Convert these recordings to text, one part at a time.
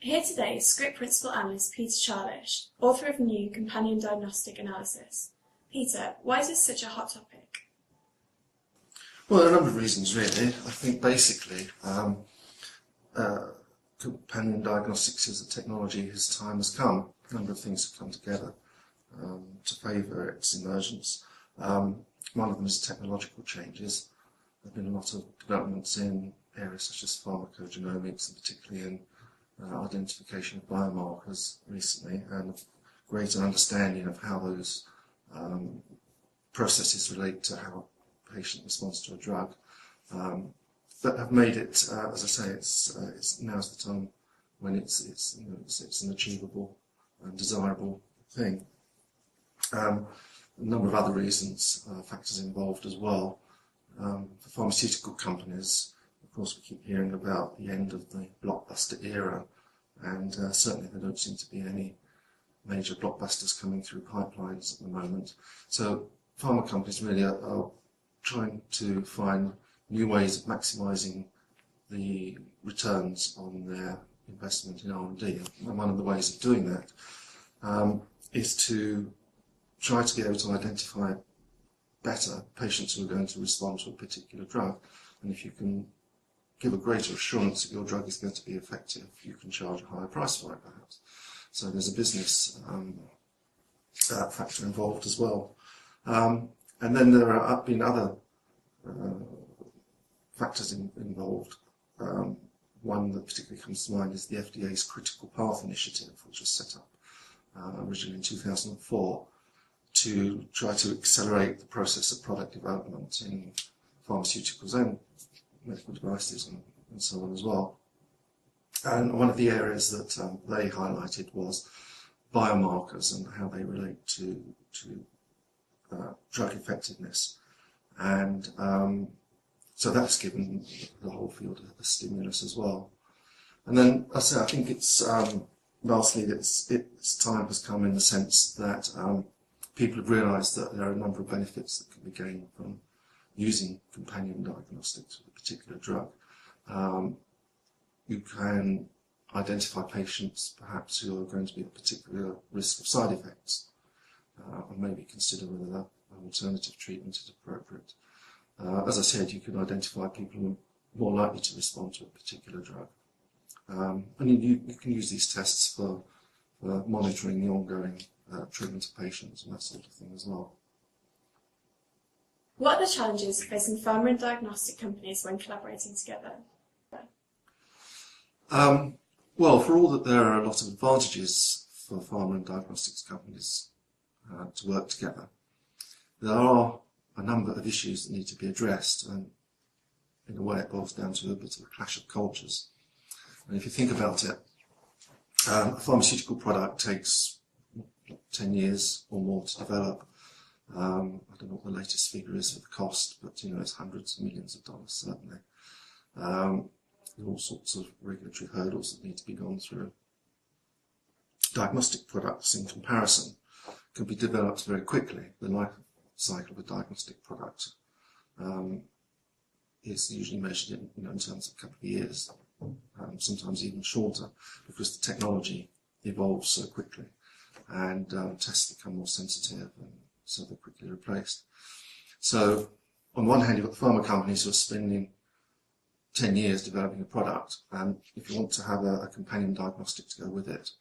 Here today is Scrip Principal Analyst Peter Charlish, author of new companion diagnostic analysis. Peter, why is this such a hot topic? Well, there are a number of reasons really. I think basically companion diagnostics is a technology whose time has come. A number of things have come together to favour its emergence. One of them is technological changes. There have been a lot of developments in areas such as pharmacogenomics, and particularly in identification of biomarkers recently, and a greater understanding of how those processes relate to how a patient responds to a drug, that have made it, as I say, it's now's the time when it's an achievable and desirable thing. A number of other reasons, factors involved as well. For pharmaceutical companies, of course, we keep hearing about the end of the blockbuster era, and certainly there don't seem to be any major blockbusters coming through pipelines at the moment. So pharma companies really are trying to find new ways of maximising the returns on their investment in R&D. And one of the ways of doing that is to try to be able to identify better patients who are going to respond to a particular drug. And if you can give a greater assurance that your drug is going to be effective, you can charge a higher price for it perhaps. So there's a business factor involved as well. And then there have been other factors involved. One that particularly comes to mind is the FDA's Critical Path Initiative, which was set up originally in 2004 to try to accelerate the process of product development in pharmaceuticals and medical devices and so on as well. And one of the areas that they highlighted was biomarkers and how they relate to drug effectiveness. And so that's given the whole field a stimulus as well. And then I think it's lastly its time has come in the sense that people have realised that there are a number of benefits that can be gained from using companion diagnostics with a particular drug. You can identify patients perhaps who are going to be at particular risk of side effects, and maybe consider whether an alternative treatment is appropriate. As I said, you can identify people who are more likely to respond to a particular drug. And you can use these tests for monitoring the ongoing treatment of patients and that sort of thing as well. What are the challenges facing pharma and diagnostic companies when collaborating together? Well, for all that there are a lot of advantages for pharma and diagnostics companies to work together, there are a number of issues that need to be addressed, and in a way it boils down to a bit of a clash of cultures. And if you think about it, a pharmaceutical product takes 10 years or more to develop. I don't know what the latest figure is for the cost, but it's hundreds of millions of dollars certainly. There are all sorts of regulatory hurdles that need to be gone through. Diagnostic products, in comparison, can be developed very quickly. The life cycle of a diagnostic product is usually measured in terms of a couple of years, sometimes even shorter, because the technology evolves so quickly and tests become more sensitive and so they're quickly replaced. So on one hand you've got the pharma companies who are spending 10 years developing a product, and if you want to have a companion diagnostic to go with it,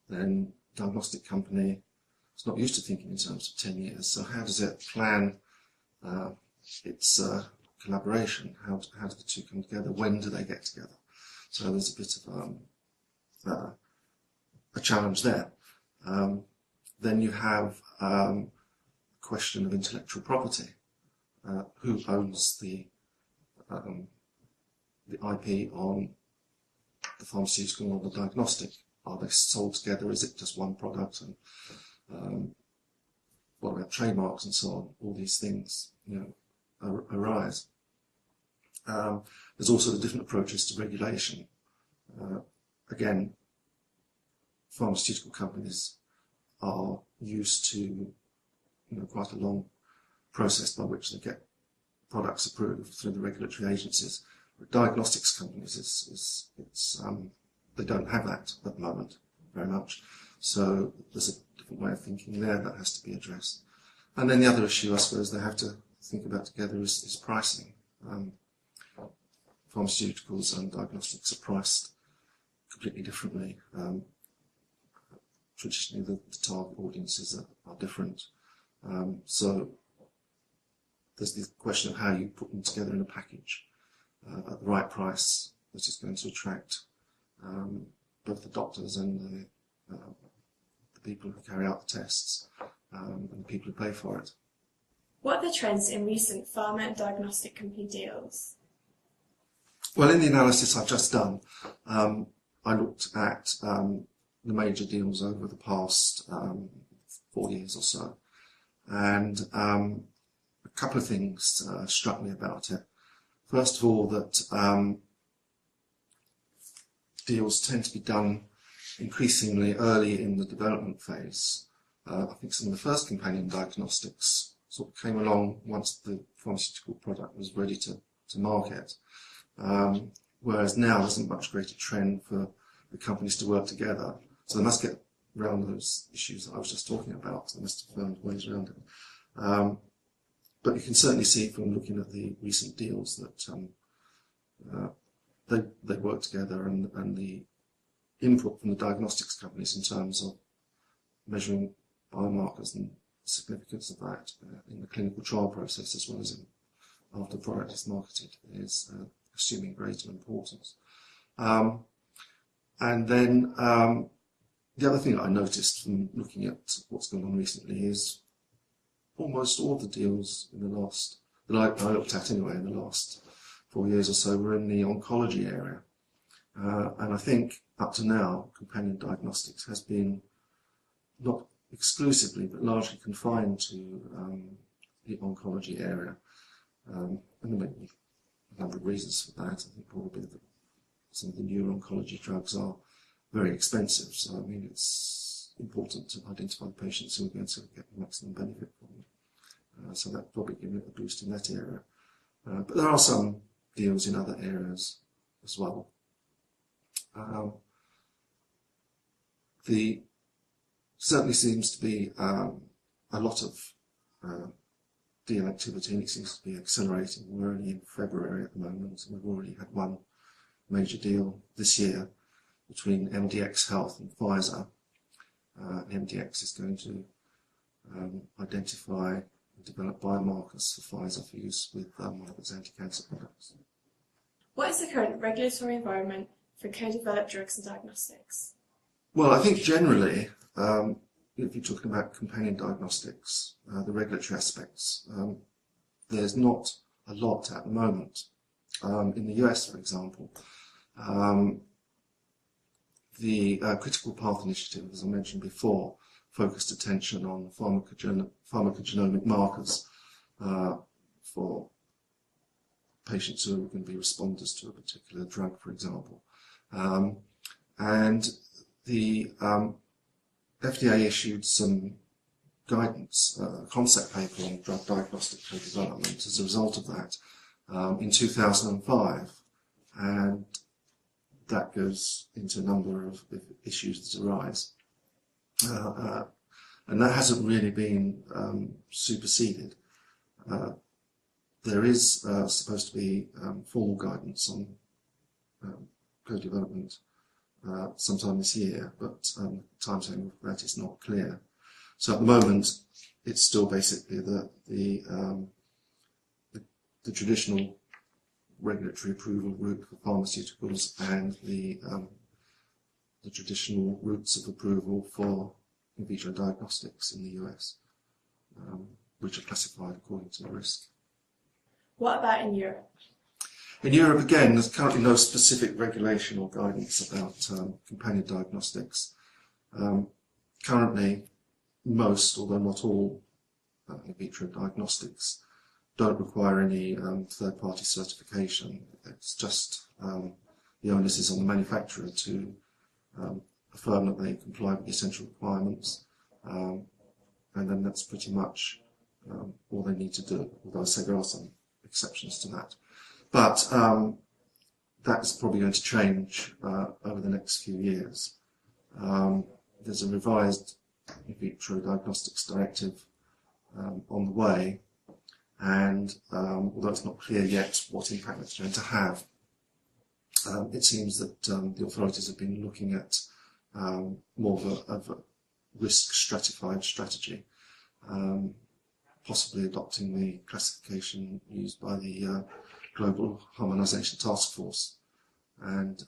then the diagnostic company is not used to thinking in terms of 10 years. So how does it plan its collaboration? How do the two come together? When do they get together? So there's a bit of a challenge there. Then you have a question of intellectual property. Who owns the IP on the pharmaceutical or the diagnostic? Are they sold together? Is it just one product? And what about trademarks and so on? All these things arise. There's also the different approaches to regulation. Again, pharmaceutical companies are used to quite a long process by which they get products approved through the regulatory agencies. With diagnostics companies, it's they don't have that at the moment very much. So there's a different way of thinking there that has to be addressed. And then the other issue, I suppose, they have to think about together is pricing. Pharmaceuticals and diagnostics are priced completely differently. Traditionally, the target audiences are different. So there's the question of how you put them together in a package at the right price that is going to attract both the doctors and the people who carry out the tests and the people who pay for it. What are the trends in recent pharma and diagnostic company deals? Well, in the analysis I've just done, I looked at the major deals over the past 4 years or so, and a couple of things struck me about it. First of all, that deals tend to be done increasingly early in the development phase. I think some of the first companion diagnostics sort of came along once the pharmaceutical product was ready to market. Whereas now there's a much greater trend for the companies to work together. So they must get around those issues that I was just talking about. They must have found ways around it. But you can certainly see from looking at the recent deals that they work together, and the input from the diagnostics companies in terms of measuring biomarkers and the significance of that in the clinical trial process as well as after the product is marketed is assuming greater importance. And then the other thing that I noticed from looking at what's going on recently is almost all the deals in the last, that I looked at anyway, in the last 4 years or so were in the oncology area. And I think up to now, companion diagnostics has been not exclusively, but largely confined to the oncology area. And there may be a number of reasons for that. I think probably that some of the neuro-oncology drugs are very expensive. So, I mean, it's important to identify the patients who are going to get the maximum benefit from them. So that probably given it a boost in that area. But there are some deals in other areas as well. Certainly seems to be a lot of deal activity, and it seems to be accelerating. We're only in February at the moment, and we've already had one major deal this year between MDX Health and Pfizer. MDX is going to identify and develop biomarkers for Pfizer for use with one of its anti-cancer products. What is the current regulatory environment for co-developed drugs and diagnostics? Well, I think generally, if you're talking about companion diagnostics, the regulatory aspects, there's not a lot at the moment. In the US, for example, the Critical Path Initiative, as I mentioned before, focused attention on pharmacogenomic markers for patients who are going to be responders to a particular drug, for example. And the FDA issued some guidance, a concept paper on drug diagnostic co-development as a result of that in 2005, and that goes into a number of issues that arise. And that hasn't really been superseded. There is supposed to be formal guidance on co-development sometime this year, but the timetable for that is not clear. So at the moment, it's still basically the traditional regulatory approval route for pharmaceuticals and the traditional routes of approval for in vitro diagnostics in the US, which are classified according to the risk. What about in Europe? In Europe, again, there's currently no specific regulation or guidance about companion diagnostics. Currently, most, although not all, in vitro diagnostics don't require any third-party certification. It's just the onus is on the manufacturer to affirm that they comply with the essential requirements, and then that's pretty much all they need to do, although I say there are some exceptions to that. But that's probably going to change over the next few years. There's a revised in vitro diagnostics directive on the way, and although it's not clear yet what impact it's going to have, it seems that the authorities have been looking at more of a risk stratified strategy, possibly adopting the classification used by the Global Harmonisation Task Force, and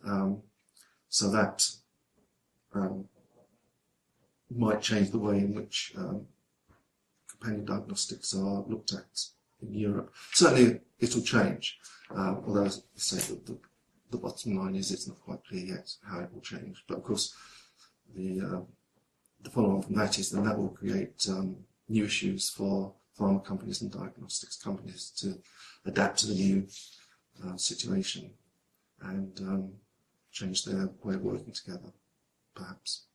so that might change the way in which companion diagnostics are looked at in Europe. Certainly it'll change, although as I say, the bottom line is it's not quite clear yet how it will change. But of course, the follow-on from that is that will create new issues for pharma companies and diagnostics companies to adapt to the new situation and change their way of working together, perhaps.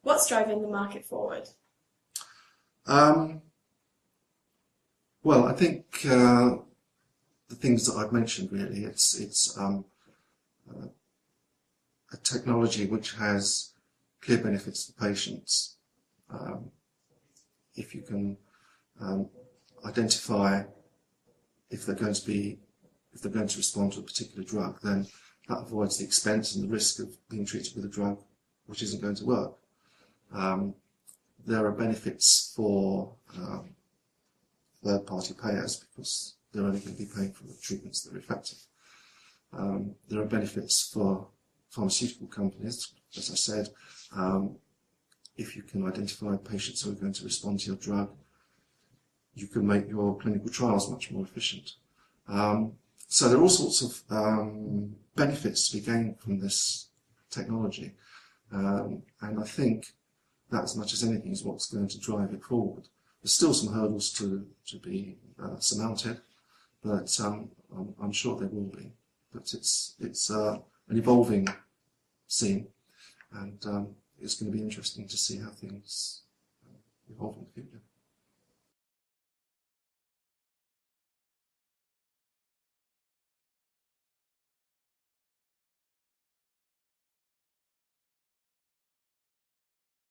What's driving the market forward? Well, I think the things that I've mentioned really, it's a technology which has clear benefits for patients. If you can identify if they're going to respond to a particular drug, then that avoids the expense and the risk of being treated with a drug which isn't going to work. There are benefits for third-party payers because they're only going to be paying for the treatments that are effective. There are benefits for pharmaceutical companies, as I said. If you can identify patients who are going to respond to your drug, you can make your clinical trials much more efficient. So there are all sorts of benefits to be gained from this technology, and I think that, as much as anything, is what's going to drive it forward. There's still some hurdles to be surmounted, but I'm sure there will be. But it's an evolving scene, and it's going to be interesting to see how things evolve in the future.